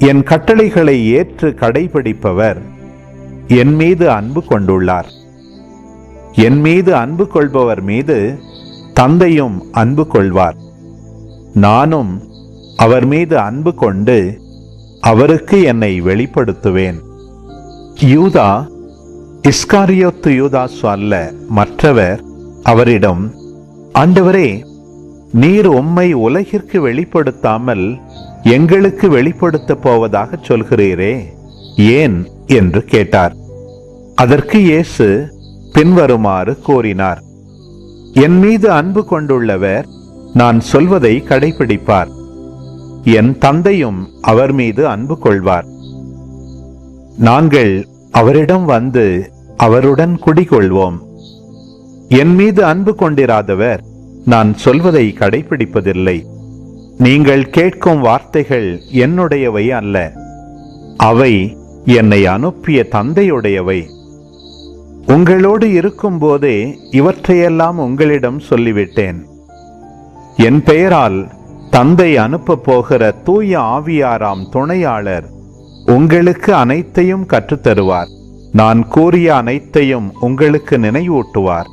என் கட்டளைகளை ஏற்று கடைபிடிப்பவர் என் மீது அன்பு கொண்டுள்ளார். என் மீது அன்பு கொள்பவர் மீது தந்தையும் அன்பு கொள்வார். நானும் அவர் மீது அன்பு கொண்டு அவருக்கு என்னை வெளிப்படுத்துவேன். யூதா, இஸ்காரியோத்து யூதாசு அல்ல, மற்றவர் அவரிடம், ஆண்டவரே, நீர் உம்மை உலகிற்கு வெளிப்படுத்தாமல் எங்களுக்கு வெளிப்படுத்தப் போவதாக சொல்கிறீரே, ஏன் என்று கேட்டார். அதற்கு இயேசு பின்வருமாறு கூறினார்: என் மீது அன்பு கொண்டுள்ளவர் நான் சொல்வதை கடைபிடிப்பார். என் தந்தையும் அவர் மீது அன்பு கொள்வார். நாங்கள் அவரிடம் வந்து அவருடன் குடிகொள்வோம். என் மீது அன்பு கொண்டிராதவர் நான் சொல்வதை கடைபிடிப்பதில்லை. நீங்கள் கேட்கும் வார்த்தைகள் என்னுடையவை அல்ல, அவை என்னை அனுப்பிய தந்தையுடையவை. உங்களோடு இருக்கும்போதே இவற்றையெல்லாம் உங்களிடம் சொல்லிவிட்டேன். என் பெயரால் தந்தை அனுப்பப் போகிற தூய ஆவியாராம் துணையாளர் உங்களுக்கு அனைத்தையும் கற்றுத்தருவார். நான் கூறிய அனைத்தையும் உங்களுக்கு நினைவூட்டுவார்.